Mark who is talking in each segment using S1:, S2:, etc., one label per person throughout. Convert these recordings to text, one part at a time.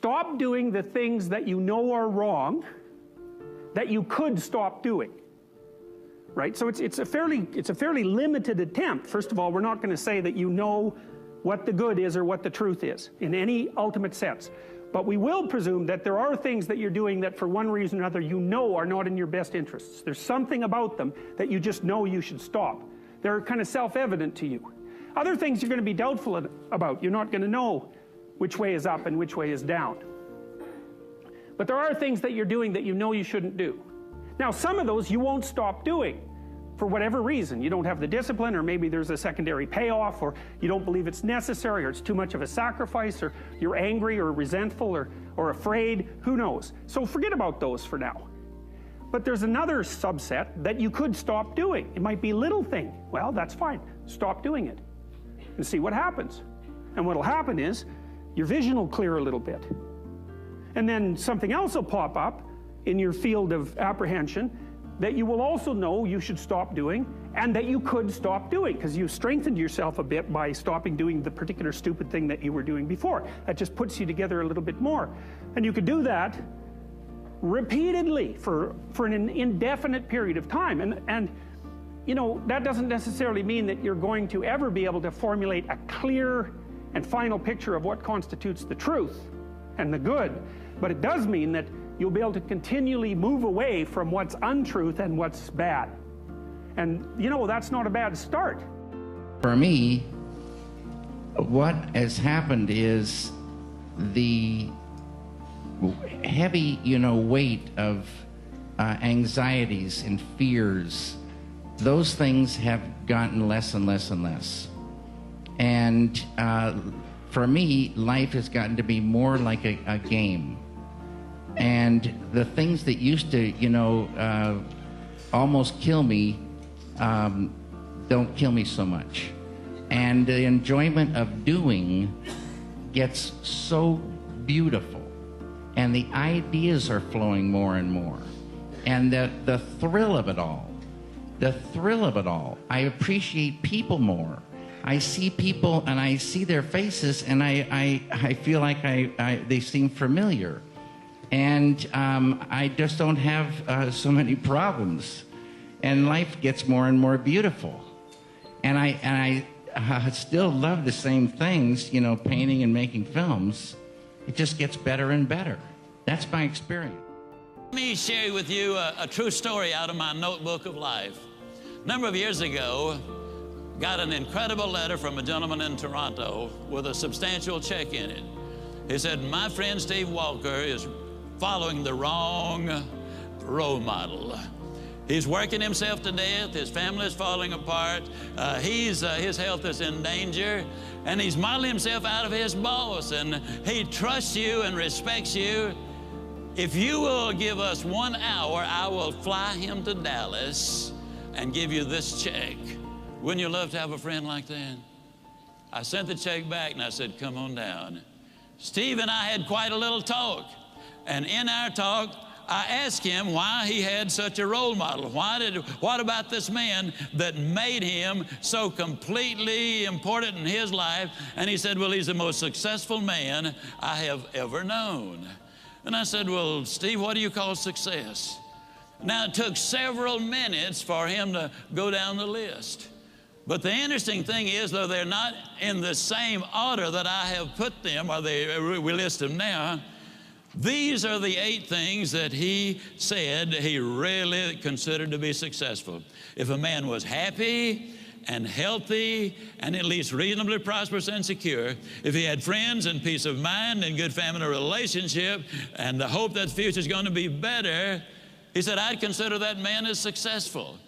S1: Stop doing the things that you know are wrong that you could stop doing. Right? So it's a fairly limited attempt. First of all, we're not going to say that you know what the good is or what the truth is in any ultimate sense. But we will presume that there are things that you're doing that for one reason or another you know are not in your best interests. There's something about them that you just know you should stop. They're kind of self-evident to you. Other things you're going to be doubtful about. You're not going to know which way is up and which way is down. But there are things that you're doing that you know you shouldn't do. Now, some of those you won't stop doing for whatever reason. You don't have the discipline, or maybe there's a secondary payoff, or you don't believe it's necessary, or it's too much of a sacrifice, or you're angry or resentful or afraid. Who knows? So forget about those for now. But there's another subset that you could stop doing. It might be a little thing. Well, that's fine. Stop doing it and see what happens. And what'll happen is your vision will clear a little bit. And then something else will pop up in your field of apprehension that you will also know you should stop doing, and that you could stop doing, because you've strengthened yourself a bit by stopping doing the particular stupid thing that you were doing before. That just puts you together a little bit more. And you could do that repeatedly for an indefinite period of time. And you know, that doesn't necessarily mean that you're going to ever be able to formulate a clear and final picture of what constitutes the truth and the good. But it does mean that you'll be able to continually move away from what's untruth and what's bad. And, you know, that's not a bad start.
S2: For me, what has happened is the heavy, weight of anxieties and fears, those things have gotten less and less and less. And for me, life has gotten to be more like a game. And the things that used to, almost kill me, don't kill me so much. And the enjoyment of doing gets so beautiful. And the ideas are flowing more and more. And the thrill of it all, I appreciate people more. I see people and I see their faces, and I feel like they seem familiar. And I just don't have so many problems, and life gets more and more beautiful. And I still love the same things, painting and making films. It just gets better and better. That's my experience.
S3: Let me share with you a true story out of my notebook of life. A number of years ago, got an incredible letter from a gentleman in Toronto with a substantial check in it. He said, "My friend Steve Walker is following the wrong role model. He's working himself to death, his family is falling apart, his health is in danger, and he's modeling himself out of his boss, and he trusts you and respects you. If you will give us 1 hour, I will fly him to Dallas and give you this check." Wouldn't you love to have a friend like that? I sent the check back and I said, "Come on down." Steve and I had quite a little talk. And in our talk, I asked him why he had such a role model. What about this man that made him so completely important in his life? And he said, "Well, he's the most successful man I have ever known." And I said, "Well, Steve, what do you call success?" Now, it took several minutes for him to go down the list. But the interesting thing is, though they're not in the same order that I have put them, or we list them now, these are the 8 things that he said he really considered to be successful. If a man was happy and healthy and at least reasonably prosperous and secure, if he had friends and peace of mind and good family relationship and the hope that the future is going to be better, he said, I'd consider that man as successful.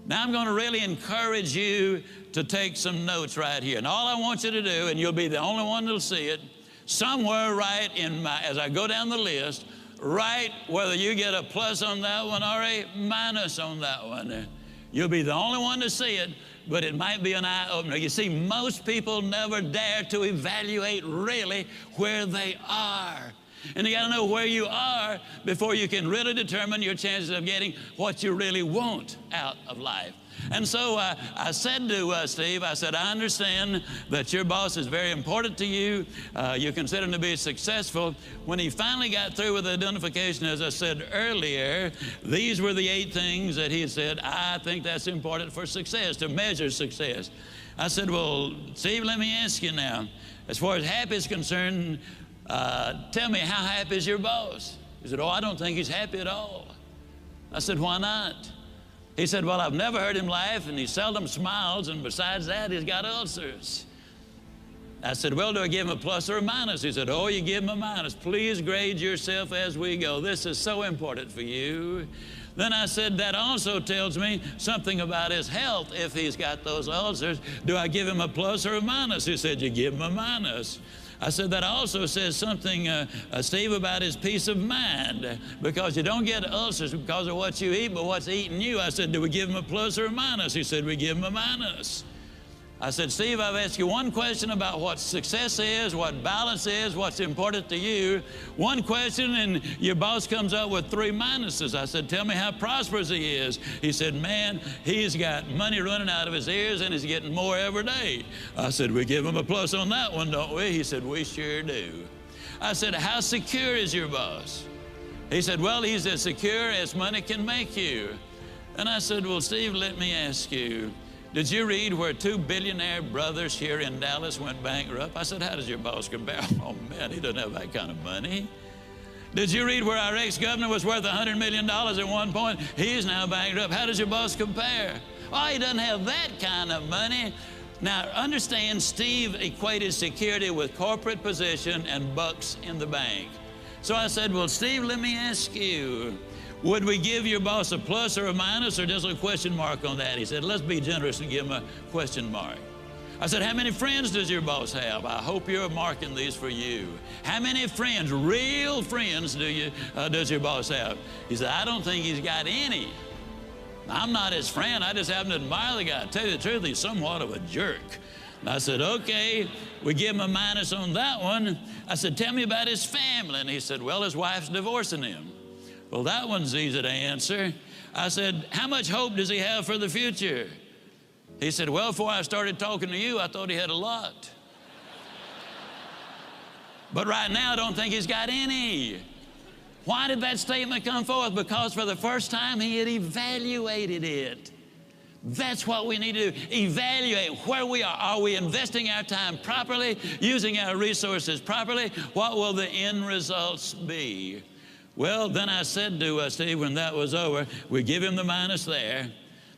S3: Now I'm going to really encourage you to take some notes right here. And all I want you to do, and you'll be the only one that'll see it, somewhere right in as I go down the list, write whether you get a plus on that one or a minus on that one. You'll be the only one to see it, but it might be an eye-opener. You see, most people never dare to evaluate really where they are. And you got to know where you are before you can really determine your chances of getting what you really want out of life. And so I said to Steve, I said, I understand that your boss is very important to you. You consider him to be successful. When he finally got through with the identification, as I said earlier, these were the 8 things that he said, I think that's important for success, to measure success. I said, well, Steve, let me ask you now, as far as happy is concerned, tell me, how happy is your boss? He said, oh, I don't think he's happy at all. I said, why not? He said, well, I've never heard him laugh, and he seldom smiles, and besides that, he's got ulcers. I said, well, do I give him a plus or a minus? He said, oh, you give him a minus. Please grade yourself as we go. This is so important for you. Then I said, that also tells me something about his health if he's got those ulcers. Do I give him a plus or a minus? He said, you give him a minus. I said, that also says something, Steve, about his peace of mind, because you don't get ulcers because of what you eat, but what's eating you. I said, do we give him a plus or a minus? He said, we give him a minus. I said, Steve, I've asked you one question about what success is, what balance is, what's important to you. One question, and your boss comes up with 3 minuses. I said, tell me how prosperous he is. He said, man, he's got money running out of his ears, and he's getting more every day. I said, we give him a plus on that one, don't we? He said, we sure do. I said, how secure is your boss? He said, well, he's as secure as money can make you. And I said, well, Steve, let me ask you, did you read where 2 billionaire brothers here in Dallas went bankrupt? I said, how does your boss compare? Oh, man, he doesn't have that kind of money. Did you read where our ex-governor was worth $100 million at one point? He's now bankrupt. How does your boss compare? Oh, he doesn't have that kind of money. Now, understand, Steve equated security with corporate position and bucks in the bank. So I said, well, Steve, let me ask you, would we give your boss a plus or a minus or just a question mark on that? He said, let's be generous and give him a question mark. I said, how many friends does your boss have? I hope you're marking these for you. How many friends, real friends, does your boss have? He said, I don't think he's got any. I'm not his friend. I just happen to admire the guy. To tell you the truth, he's somewhat of a jerk. And I said, okay, we give him a minus on that one. I said, tell me about his family. And he said, well, his wife's divorcing him. Well, that one's easy to answer. I said, how much hope does he have for the future? He said, well, before I started talking to you, I thought he had a lot. But right now, I don't think he's got any. Why did that statement come forth? Because for the first time, he had evaluated it. That's what we need to do, evaluate where we are. Are we investing our time properly, using our resources properly? What will the end results be? Well, then I said to Steve, when that was over, we give him the minus there.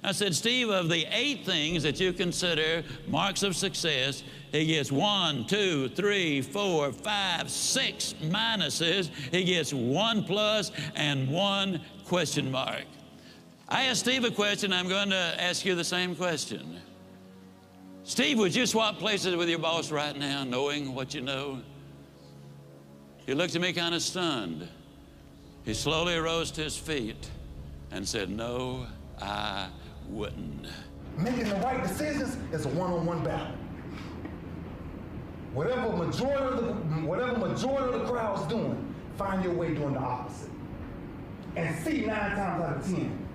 S3: I said, Steve, of the 8 things that you consider marks of success, he gets 1, 2, 3, 4, 5, 6 minuses. He gets 1 plus and 1 question mark. I asked Steve a question. I'm going to ask you the same question. Steve, would you swap places with your boss right now, knowing what you know? He looked at me kind of stunned. He slowly rose to his feet and said, no, I wouldn't.
S4: Making the right decisions is a one-on-one battle. Whatever majority of the crowd's doing, find your way doing the opposite. And see 9 times out of 10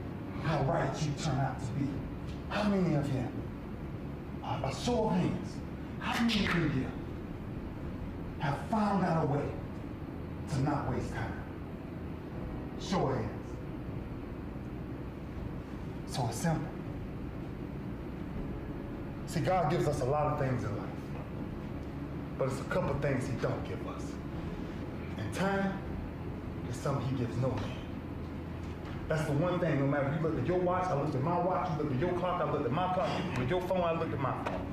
S4: how right you turn out to be. How many of you, a show of hands, how many of you have found out a way to not waste time? Show of hands. So it's simple. See, God gives us a lot of things in life, but it's a couple things He don't give us. And time is something He gives no man. That's the one thing, no matter if you look at your watch, I look at my watch, you look at your clock, I look at my clock, you look at your phone, I look at my phone.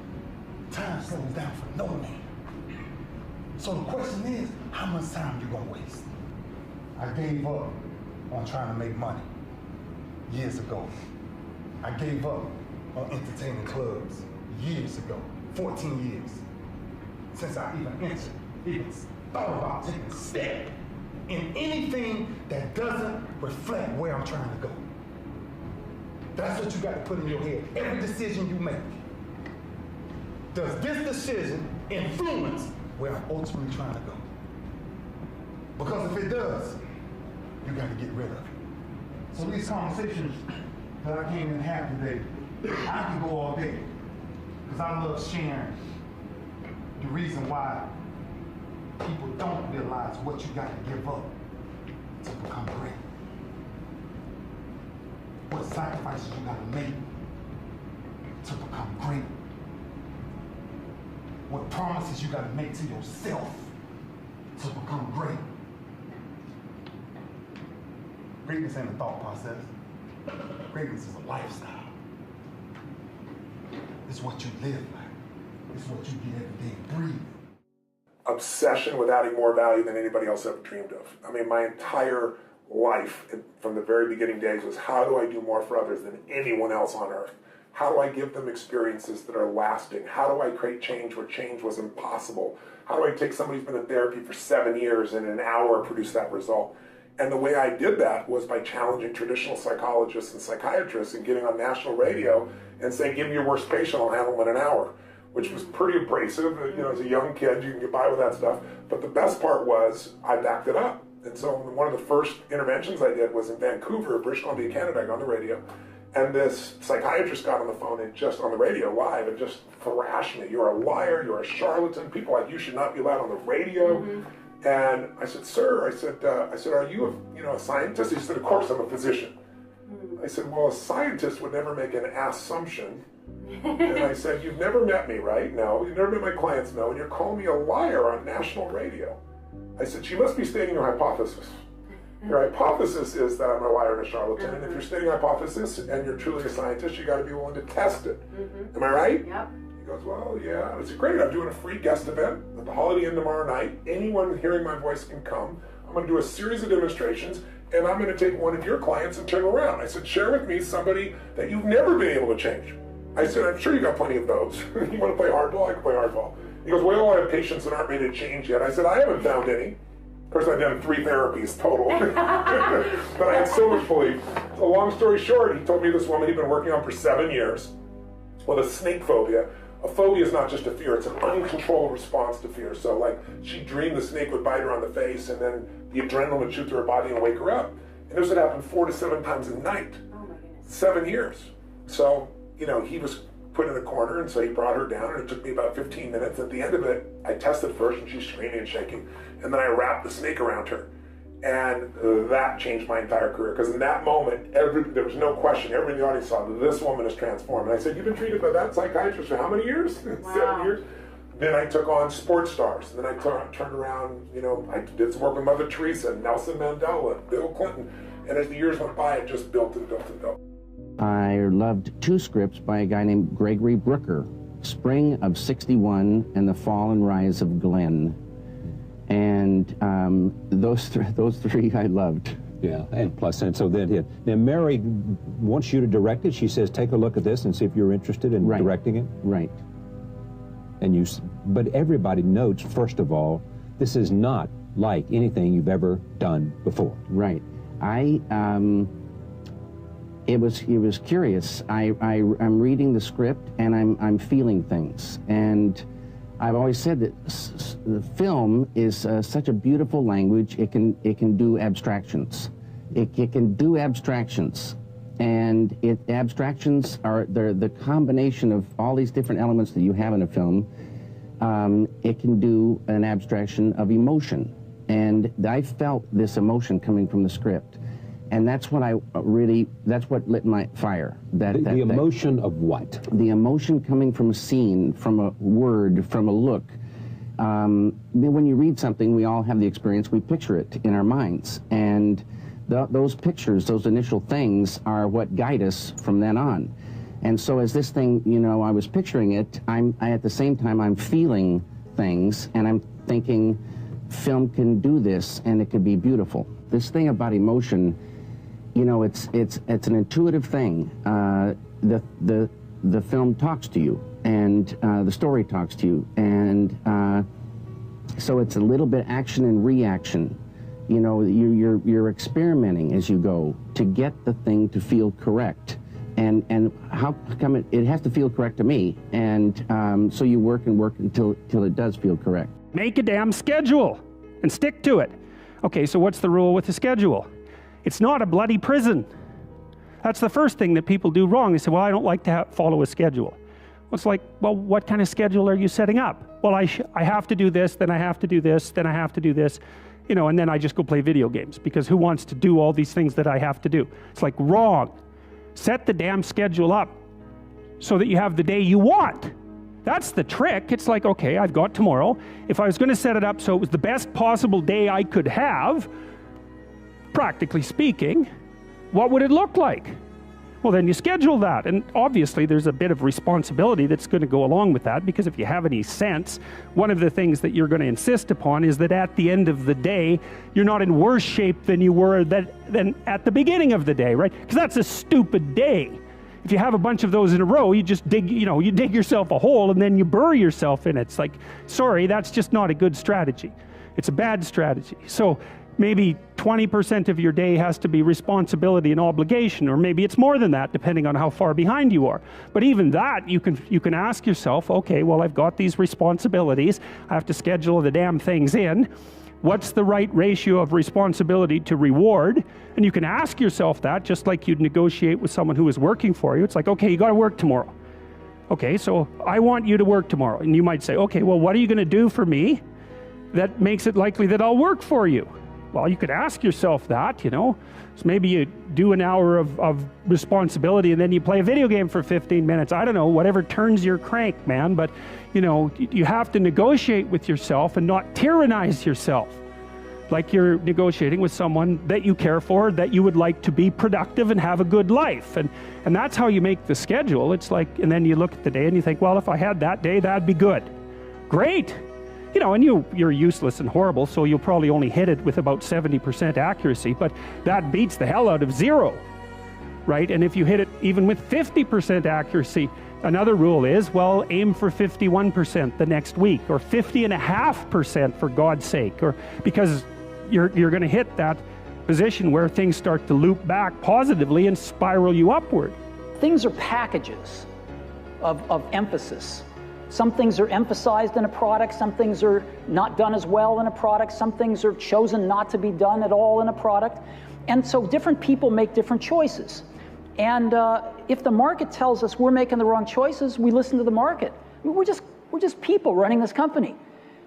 S4: Time slows down for no man. So the question is, how much time you gonna waste? I gave up on trying to make money years ago. I gave up on entertaining clubs years ago, 14 years, since I even thought about taking a step in anything that doesn't reflect where I'm trying to go. That's what you got to put in your head. Every decision you make, does this decision influence where I'm ultimately trying to go? Because if it does, you got to get rid of it. So these conversations that I came in to have today, I can go all day. Because I love sharing the reason why people don't realize what you got to give up to become great. What sacrifices you got to make to become great. What promises you got to make to yourself to become great. Greatness ain't a thought process. Greatness is a lifestyle. It's what you live like. It's what you get every day and breathe.
S5: Obsession with adding more value than anybody else ever dreamed of. I mean, my entire life from the very beginning days was, how do I do more for others than anyone else on earth? How do I give them experiences that are lasting? How do I create change where change was impossible? How do I take somebody who's been in therapy for 7 years and in an hour produce that result? And the way I did that was by challenging traditional psychologists and psychiatrists and getting on national radio and saying, give me your worst patient, I'll handle them in an hour, which was pretty abrasive. You know, as a young kid, you can get by with that stuff. But the best part was I backed it up. And so one of the first interventions I did was in Vancouver, British Columbia, Canada. I got on the radio. And this psychiatrist got on the phone and just on the radio live and just thrashed me. You're a liar, you're a charlatan. People like you should not be allowed on the radio. Mm-hmm. And I said, sir, I said, are you a scientist? He said, of course, I'm a physician. I said, well, a scientist would never make an assumption. And I said, you've never met me, right? No. You've never met my clients? No. And you're calling me a liar on national radio. I said, you must be stating your hypothesis. Your hypothesis is that I'm a liar and a charlatan. And if you're stating a hypothesis and you're truly a scientist, you got to be willing to test it. Mm-hmm. Am I right? Yep. He goes, well, yeah. I said, great. I'm doing a free guest event at the Holiday Inn tomorrow night. Anyone hearing my voice can come. I'm going to do a series of demonstrations, and I'm going to take one of your clients and turn around. I said, share with me somebody that you've never been able to change. I said, I'm sure you got plenty of those. You want to play hardball? I can play hardball. He goes, well, I have patients that aren't ready to change yet. I said, I haven't found any. Of course, I've done 3 therapies total. But I had so much belief. So long story short, he told me this woman he'd been working on for 7 years with a snake phobia. A phobia is not just a fear, it's an uncontrolled response to fear. So like, she dreamed the snake would bite her on the face, and then the adrenaline would shoot through her body and wake her up. And this would happen 4 to 7 times a night. Oh my goodness. 7 years. So, you know, he was put in a corner, and so he brought her down, and it took me about 15 minutes. At the end of it, I tested first, and she's screaming and shaking, and then I wrapped the snake around her. And that changed my entire career, because in that moment, there was no question. Everybody in the audience saw that this woman is transformed. And I said, you've been treated by that psychiatrist for how many years? Wow. 7 years. Then I took on sports stars. And then I turned around, you know, I did some work with Mother Teresa, Nelson Mandela, Bill Clinton. And as the years went by, it just built and built and built.
S6: I loved 2 scripts by a guy named Gregory Brooker, Spring of '61 and The Fall and Rise of Glenn. And those three I loved.
S7: Yeah, and plus, and so that hit. Now, Mary wants you to direct it. She says, take a look at this and see if you're interested in directing it.
S6: Right.
S7: And but everybody notes, first of all, this is not like anything you've ever done before.
S6: Right. It was curious. I'm reading the script and I'm feeling things, and I've always said that the film is such a beautiful language. It can do abstractions. It can do abstractions, and abstractions are the combination of all these different elements that you have in a film. It can do an abstraction of emotion, and I felt this emotion coming from the script. And that's what that's what lit my fire. The
S7: emotion of what?
S6: The emotion coming from a scene, from a word, from a look. When you read something, we all have the experience, we picture it in our minds. And those pictures, those initial things, are what guide us from then on. And so as this thing, you know, I was picturing it, at the same time, I'm feeling things, and I'm thinking, film can do this, and it could be beautiful. This thing about emotion, you know, it's an intuitive thing. The film talks to you, and the story talks to you, and so it's a little bit action and reaction. You know, you're experimenting as you go to get the thing to feel correct, and how come it has to feel correct to me, and so you work and work until it does feel correct.
S1: Make a damn schedule and stick to it. Okay, so what's the rule with the schedule? It's not a bloody prison. That's the first thing that people do wrong. They say, well, I don't like to follow a schedule. Well, it's like, well, what kind of schedule are you setting up? Well, I have to do this, then I have to do this, then I have to do this, you know, and then I just go play video games, because who wants to do all these things that I have to do? It's like, wrong. Set the damn schedule up so that you have the day you want. That's the trick. It's like, okay, I've got tomorrow. If I was going to set it up so it was the best possible day I could have, practically speaking, what would it look like? Well, then you schedule that. And obviously there's a bit of responsibility that's going to go along with that, because if you have any sense, one of the things that you're going to insist upon is that at the end of the day, you're not in worse shape than you were than at the beginning of the day, right? Because that's a stupid day. If you have a bunch of those in a row, you just dig yourself a hole and then you bury yourself in it. It's like, sorry, that's just not a good strategy. It's a bad strategy. So maybe 20% of your day has to be responsibility and obligation, or maybe it's more than that, depending on how far behind you are. But even that, you can ask yourself, okay, well, I've got these responsibilities. I have to schedule the damn things in. What's the right ratio of responsibility to reward? And you can ask yourself that, just like you'd negotiate with someone who is working for you. It's like, okay, you got to work tomorrow. Okay, so I want you to work tomorrow. And you might say, okay, well, what are you going to do for me that makes it likely that I'll work for you? Well, you could ask yourself that, you know. So maybe you do an hour of responsibility and then you play a video game for 15 minutes. I don't know, whatever turns your crank, man. But, you know, you have to negotiate with yourself and not tyrannize yourself. Like you're negotiating with someone that you care for, that you would like to be productive and have a good life. And that's how you make the schedule. It's like, and then you look at the day and you think, well, if I had that day, that'd be good. Great. You know, and you're useless and horrible, so you'll probably only hit it with about 70% accuracy, but that beats the hell out of 0, right? And if you hit it even with 50% accuracy, another rule is, well, aim for 51% the next week, or 50.5% for God's sake, or because you're going to hit that position where things start to loop back positively and spiral you upward.
S8: Things are packages of emphasis. Some things are emphasized in a product, some things are not done as well in a product, some things are chosen not to be done at all in a product. And so different people make different choices. And if the market tells us we're making the wrong choices, we listen to the market. I mean, we're just people running this company.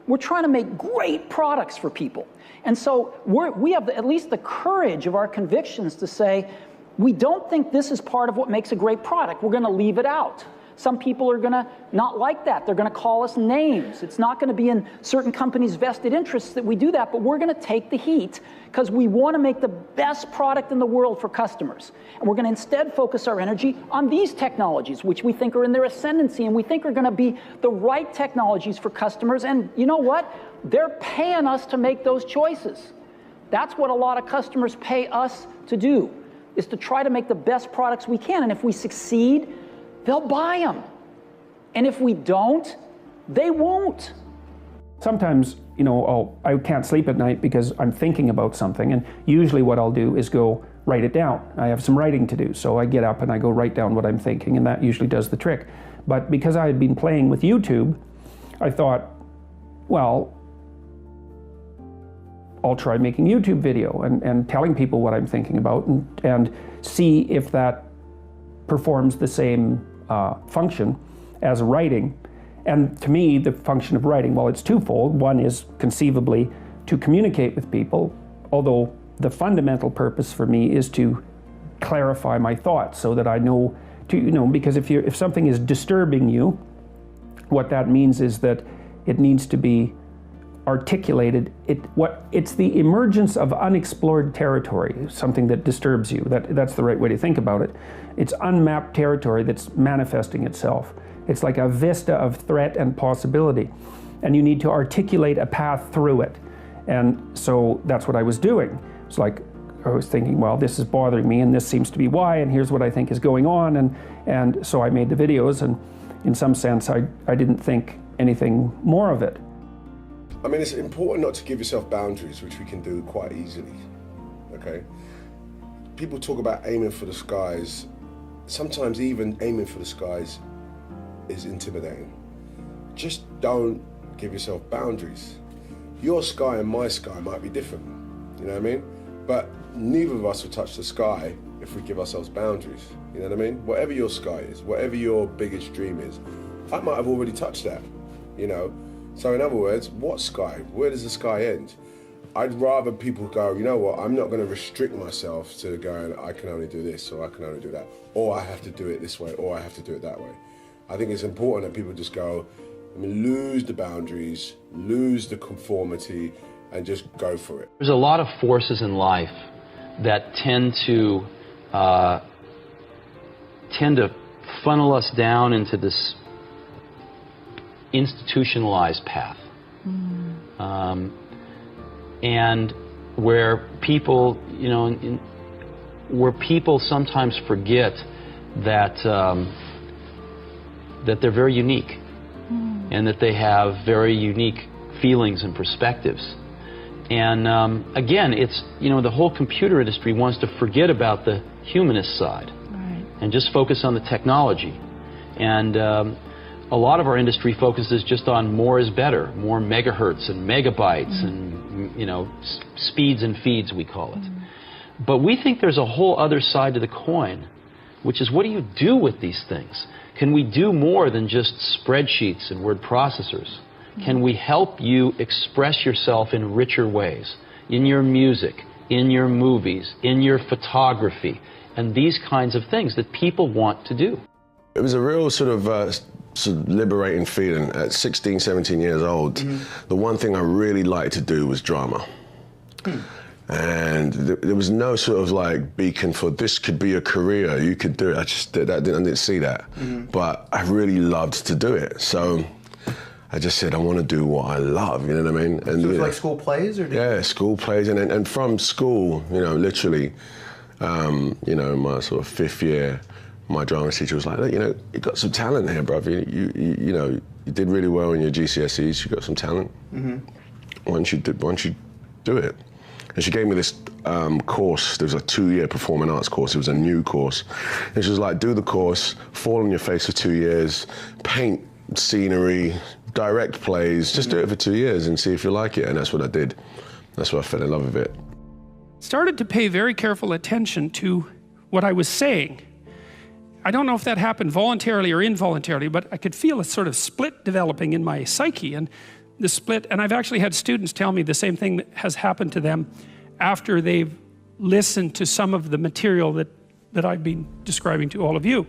S8: We're trying to make great products for people. And so we have at least the courage of our convictions to say, we don't think this is part of what makes a great product. We're going to leave it out. Some people are going to not like that. They're going to call us names. It's not going to be in certain companies' vested interests that we do that, but we're going to take the heat because we want to make the best product in the world for customers. And we're going to instead focus our energy on these technologies, which we think are in their ascendancy and we think are going to be the right technologies for customers. And you know what? They're paying us to make those choices. That's what a lot of customers pay us to do, is to try to make the best products we can. And if we succeed, they'll buy them. And if we don't, they won't.
S1: Sometimes, you know, I can't sleep at night because I'm thinking about something, and usually what I'll do is go write it down. I have some writing to do, so I get up and I go write down what I'm thinking, and that usually does the trick. But because I had been playing with YouTube, I thought, well, I'll try making YouTube video and telling people what I'm thinking about and see if that performs the same function as writing. And to me, the function of writing, well, it's twofold. One is conceivably to communicate with people, although the fundamental purpose for me is to clarify my thoughts so that I know to, you know, because if something is disturbing you, what that means is that it needs to be articulated. It's the emergence of unexplored territory, something that disturbs you. That's the right way to think about it. It's unmapped territory that's manifesting itself. It's like a vista of threat and possibility, and you need to articulate a path through it. And so that's what I was doing. It's like I was thinking, well, this is bothering me, and this seems to be why, and here's what I think is going on, and so I made the videos, and in some sense, I didn't think anything more of it.
S9: I mean, it's important not to give yourself boundaries, which we can do quite easily, okay? People talk about aiming for the skies. Sometimes even aiming for the skies is intimidating. Just don't give yourself boundaries. Your sky and my sky might be different. You know what I mean? But neither of us will touch the sky if we give ourselves boundaries. You know what I mean? Whatever your sky is, whatever your biggest dream is, I might have already touched that, you know? So in other words, what sky? Where does the sky end? I'd rather people go, you know what, I'm not going to restrict myself to going, I can only do this, or I can only do that, or I have to do it this way, or I have to do it that way. I think it's important that people just go, lose the boundaries, lose the conformity, and just go for it.
S10: There's a lot of forces in life that tend to funnel us down into this institutionalized path. And where people, you know, where people sometimes forget that that they're very unique, and that they have very unique feelings and perspectives. And again, it's, you know, the whole computer industry wants to forget about the humanist side, and just focus on the technology. And a lot of our industry focuses just on more is better, more megahertz and megabytes and, you know, speeds and feeds, we call it. But we think there's a whole other side to the coin, which is, what do you do with these things? Can we do more than just spreadsheets and word processors? Can we help you express yourself in richer ways, in your music, in your movies, in your photography, and these kinds of things that people want to do?
S9: It was a real sort of liberating feeling. At 16, 17 years old, the one thing I really liked to do was drama. And there was no sort of like beacon for this could be a career, you could do it. I didn't see that. But I really loved to do it. So I just said, I want to do what I love, you know what I mean? And
S11: so it was like school plays? Or
S9: yeah, school plays. And from school, you know, literally, you know, my sort of 5th year, my drama teacher was like, look, you know, you got some talent here, brother. You know, you did really well in your GCSEs. You got some talent. Why don't you do it? And she gave me this course. There was a 2-year performing arts course. It was a new course. And she was like, do the course, fall on your face for 2 years, paint scenery, direct plays, just do it for 2 years and see if you like it. And that's what I did. That's why I fell in love with it.
S1: Started to pay very careful attention to what I was saying. I don't know if that happened voluntarily or involuntarily, but I could feel a sort of split developing in my psyche, and the split, and I've actually had students tell me the same thing that has happened to them after they've listened to some of the material that I've been describing to all of you.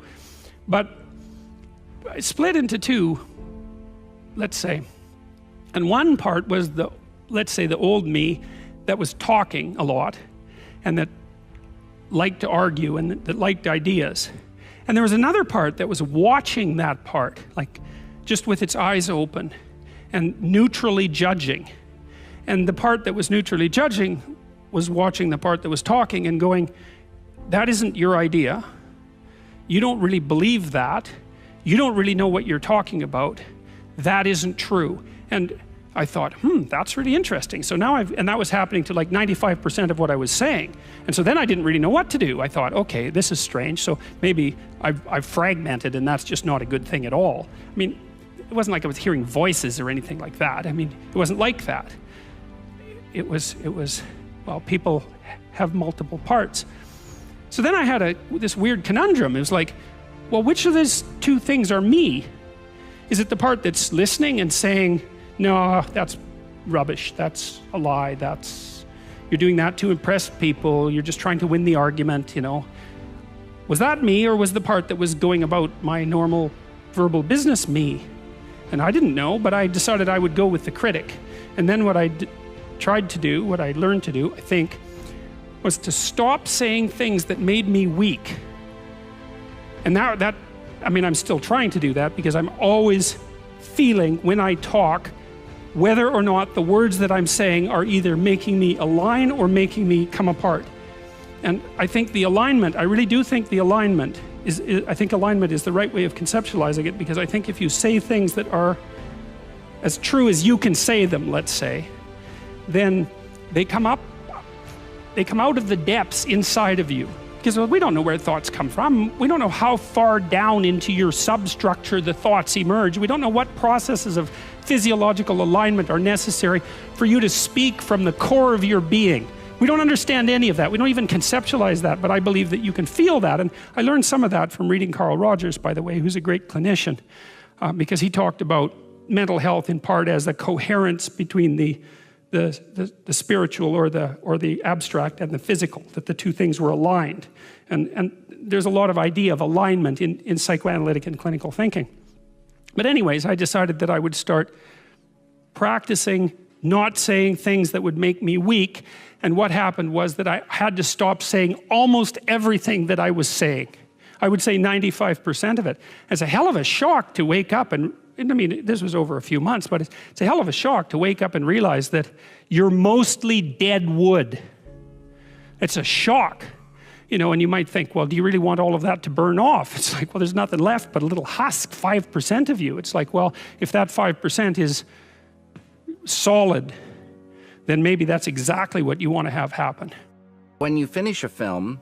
S1: But I split into two, let's say, and one part was the, let's say, the old me that was talking a lot and that liked to argue and that liked ideas. And there was another part that was watching that part, like just with its eyes open and neutrally judging. And the part that was neutrally judging was watching the part that was talking and going, that isn't your idea. You don't really believe that. You don't really know what you're talking about. That isn't true. And I thought, that's really interesting. So now and that was happening to like 95% of what I was saying. And so then I didn't really know what to do. I thought, okay, this is strange. So maybe I've fragmented, and that's just not a good thing at all. I mean, it wasn't like I was hearing voices or anything like that. I mean, it wasn't like that. It was, well, people have multiple parts. So then I had this weird conundrum. It was like, well, which of these two things are me? Is it the part that's listening and saying, no, that's rubbish, that's a lie, you're doing that to impress people, you're just trying to win the argument, you know? Was that me, or was the part that was going about my normal verbal business me? And I didn't know, but I decided I would go with the critic. And then what I tried to do, what I learned to do, I think, was to stop saying things that made me weak. And that, I mean, I'm still trying to do that, because I'm always feeling when I talk whether or not the words that I'm saying are either making me align or making me come apart. And I think the alignment, I really do think the alignment I think alignment is the right way of conceptualizing it, because I think if you say things that are as true as you can say them, let's say, then they come out of the depths inside of you. Because we don't know where thoughts come from. We don't know how far down into your substructure the thoughts emerge. We don't know what processes of physiological alignment are necessary for you to speak from the core of your being. We don't understand any of that. We don't even conceptualize that, but I believe that you can feel that. And I learned some of that from reading Carl Rogers, by the way, who's a great clinician, because he talked about mental health in part as the coherence between the spiritual or the abstract and the physical, that the two things were aligned. And there's a lot of idea of alignment in psychoanalytic and clinical thinking. But anyways, I decided that I would start practicing not saying things that would make me weak. And what happened was that I had to stop saying almost everything that I was saying. I would say 95% of it. It's a hell of a shock to wake up and I mean, this was over a few months, but it's a hell of a shock to wake up and realize that you're mostly dead wood. It's a shock, you know, and you might think, well, do you really want all of that to burn off? It's like, well, there's nothing left but a little husk, 5% of you. It's like, well, if that 5% is solid, then maybe that's exactly what you want to have happen.
S2: When you finish a film,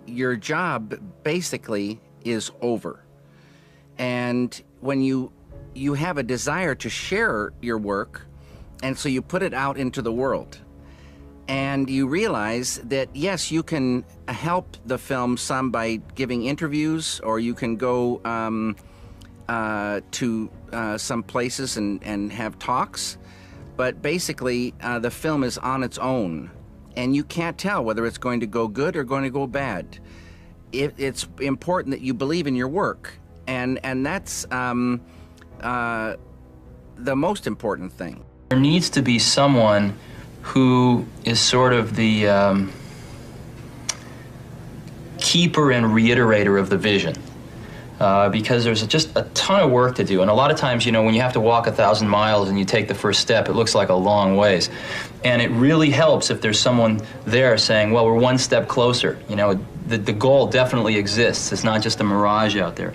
S2: your job basically is over. And when you have a desire to share your work, and so you put it out into the world. And you realize that, yes, you can help the film some by giving interviews, or you can go to some places and have talks. But basically, the film is on its own. And you can't tell whether it's going to go good or going to go bad. It's important that you believe in your work. And that's the most important thing.
S10: There needs to be someone who is sort of the keeper and reiterator of the vision. Because there's just a ton of work to do. And a lot of times, you know, when you have to walk 1,000 miles and you take the first step, it looks like a long ways. And it really helps if there's someone there saying, well, we're one step closer. You know, the goal definitely exists. It's not just a mirage out there.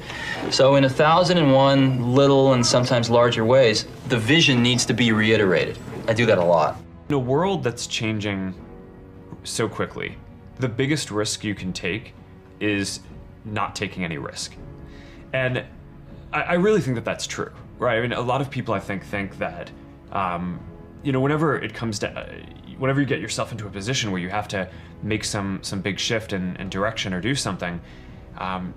S10: So in 1,001 little and sometimes larger ways, the vision needs to be reiterated. I do that a lot.
S11: In a world that's changing so quickly, the biggest risk you can take is not taking any risk. And I really think that that's true, right? I mean, a lot of people, I think that, you know, whenever it comes to, whenever you get yourself into a position where you have to make some big shift in direction or do something,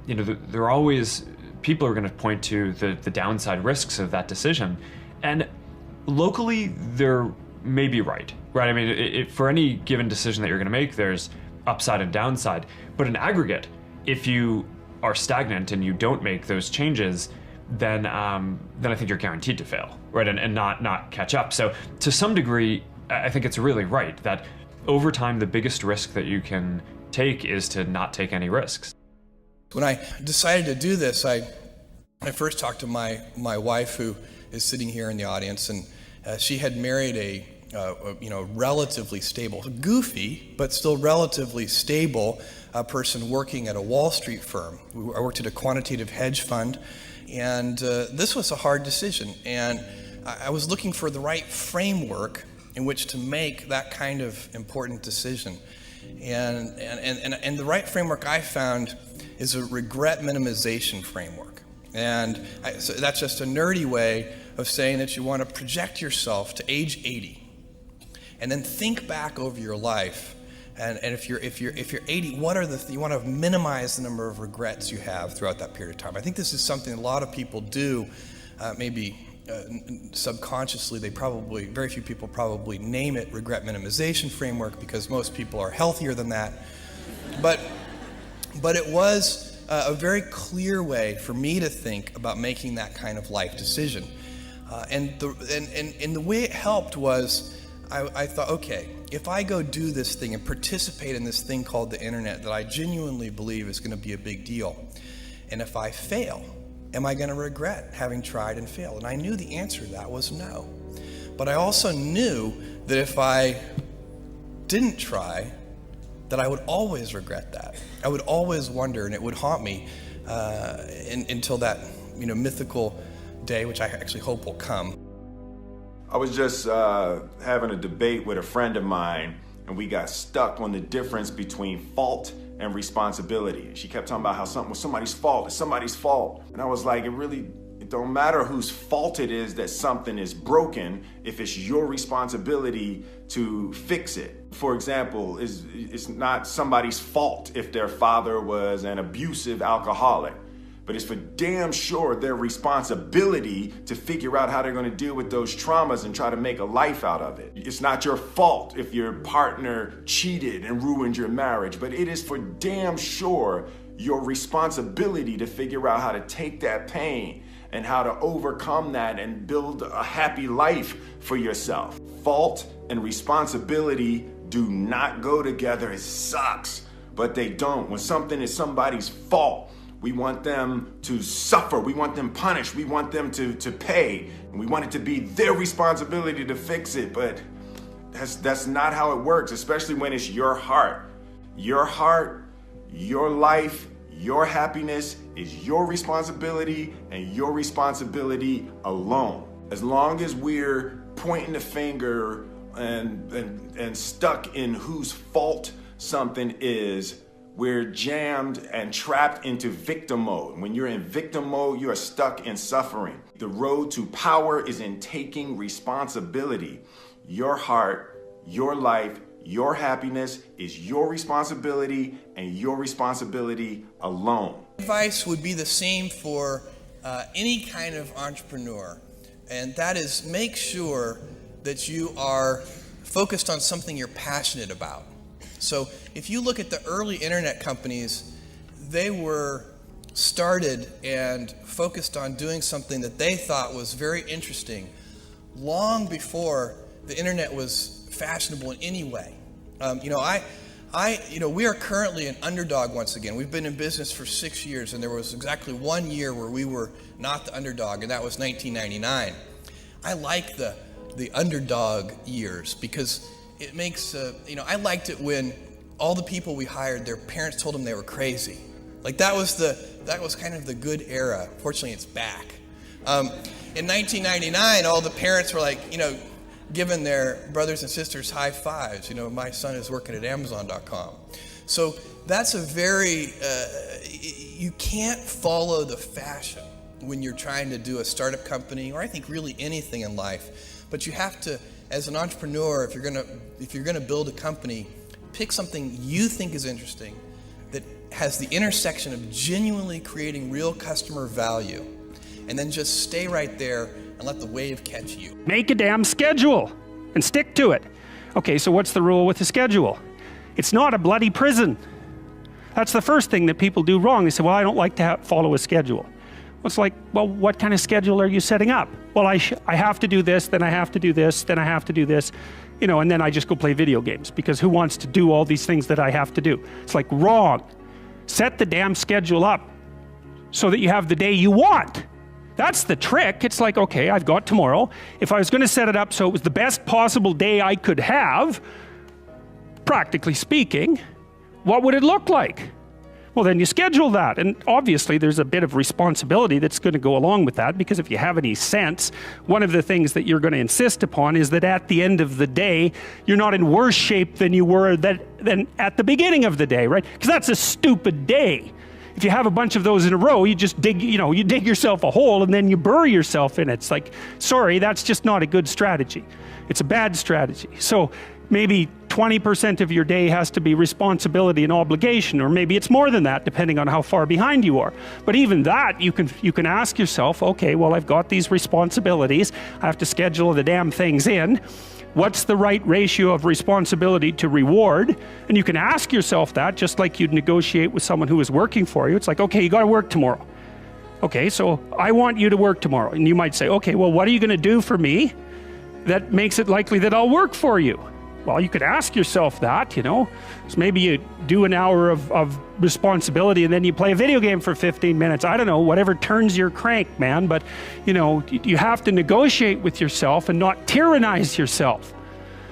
S11: you know, there are always people who are going to point to the downside risks of that decision. And locally, they're maybe right? I mean, for any given decision that you're going to make, there's upside and downside. But in aggregate, if you are stagnant and you don't make those changes, then I think you're guaranteed to fail, right? And not catch up. So to some degree, I think it's really right that over time, the biggest risk that you can take is to not take any risks.
S12: When I decided to do this, I first talked to my wife, who is sitting here in the audience, and she had married a relatively stable, goofy, but still relatively stable person working at a Wall Street firm. I worked at a quantitative hedge fund, and this was a hard decision. And I was looking for the right framework in which to make that kind of important decision. And the right framework I found is a regret minimization framework. And so that's just a nerdy way of saying that you want to project yourself to age 80. And then think back over your life, and if you're 80, what are you want to minimize the number of regrets you have throughout that period of time. I think this is something a lot of people do, maybe subconsciously. Very few people probably name it regret minimization framework because most people are healthier than that. But it was a very clear way for me to think about making that kind of life decision, and the way it helped was. I thought, okay, if I go do this thing and participate in this thing called the internet that I genuinely believe is going to be a big deal, and if I fail, am I going to regret having tried and failed? And I knew the answer to that was no. But I also knew that if I didn't try, that I would always regret that. I would always wonder, and it would haunt me until that mythical day, which I actually hope will come.
S13: I was just having a debate with a friend of mine, and we got stuck on the difference between fault and responsibility. She kept talking about how something was somebody's fault, it's somebody's fault. And I was like, it don't matter whose fault it is that something is broken if it's your responsibility to fix it. For example, it's not somebody's fault if their father was an abusive alcoholic, but it's for damn sure their responsibility to figure out how they're going to deal with those traumas and try to make a life out of it. It's not your fault if your partner cheated and ruined your marriage, but it is for damn sure your responsibility to figure out how to take that pain and how to overcome that and build a happy life for yourself. Fault and responsibility do not go together. It sucks, but they don't. When something is somebody's fault, we want them to suffer. We want them punished. We want them to pay. And we want it to be their responsibility to fix it, but that's not how it works, especially when it's your heart. Your heart, your life, your happiness is your responsibility and your responsibility alone. As long as we're pointing the finger and stuck in whose fault something is, we're jammed and trapped into victim mode. When you're in victim mode, you are stuck in suffering. The road to power is in taking responsibility. Your heart, your life, your happiness is your responsibility and your responsibility alone.
S12: Advice would be the same for any kind of entrepreneur, and that is make sure that you are focused on something you're passionate about. So if you look at the early internet companies, they were started and focused on doing something that they thought was very interesting long before the internet was fashionable in any way. We are currently an underdog once again. We've been in business for 6 years, and there was exactly 1 year where we were not the underdog, and that was 1999. I like the underdog years because it makes, I liked it when all the people we hired, their parents told them they were crazy. Like that was kind of the good era. Fortunately, it's back. In 1999, all the parents were like, giving their brothers and sisters high fives. My son is working at Amazon.com. So that's a very, you can't follow the fashion when you're trying to do a startup company, or I think really anything in life. But you have to, as an entrepreneur, if you're gonna build a company, pick something you think is interesting that has the intersection of genuinely creating real customer value, and then just stay right there and let the wave catch you.
S1: Make a damn schedule and stick to it. Okay, so what's the rule with the schedule? It's not a bloody prison. That's the first thing that people do wrong. They say, well, I don't like to follow a schedule. Well, it's like, well, what kind of schedule are you setting up? Well, I have to do this, then I have to do this, then I have to do this, and then I just go play video games, because who wants to do all these things that I have to do? It's like, wrong. Set the damn schedule up so that you have the day you want. That's the trick. It's like, okay, I've got tomorrow. If I was going to set it up so it was the best possible day I could have, practically speaking, what would it look like? Well, then you schedule that. And obviously there's a bit of responsibility that's going to go along with that, because if you have any sense, one of the things that you're going to insist upon is that at the end of the day, you're not in worse shape than you were than at the beginning of the day, right? Because that's a stupid day. If you have a bunch of those in a row, you just dig, you dig yourself a hole and then you bury yourself in it. It's like, sorry, that's just not a good strategy. It's a bad strategy. So maybe 20% of your day has to be responsibility and obligation, or maybe it's more than that, depending on how far behind you are. But even that, you can ask yourself, okay, well, I've got these responsibilities. I have to schedule the damn things in. What's the right ratio of responsibility to reward? And you can ask yourself that, just like you'd negotiate with someone who is working for you. It's like, okay, you got to work tomorrow. Okay, so I want you to work tomorrow. And you might say, okay, well, what are you going to do for me that makes it likely that I'll work for you? Well, you could ask yourself that, So maybe you do an hour of responsibility and then you play a video game for 15 minutes. I don't know, whatever turns your crank, man. But, you have to negotiate with yourself and not tyrannize yourself.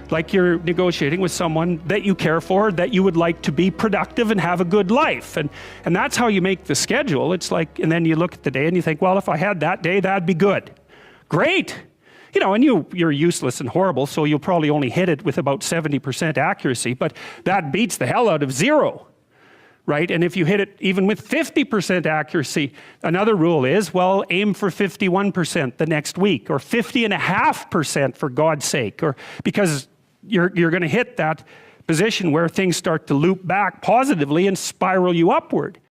S1: Like you're negotiating with someone that you care for, that you would like to be productive and have a good life. And that's how you make the schedule. It's like, and then you look at the day and you think, well, if I had that day, that'd be good. Great. And you're useless and horrible, so you'll probably only hit it with about 70% accuracy, but that beats the hell out of 0. right? And if you hit it even with 50% accuracy, another rule is, well, aim for 51% the next week, or 50.5% for God's sake, or because you're going to hit that position where things start to loop back positively and spiral you upward.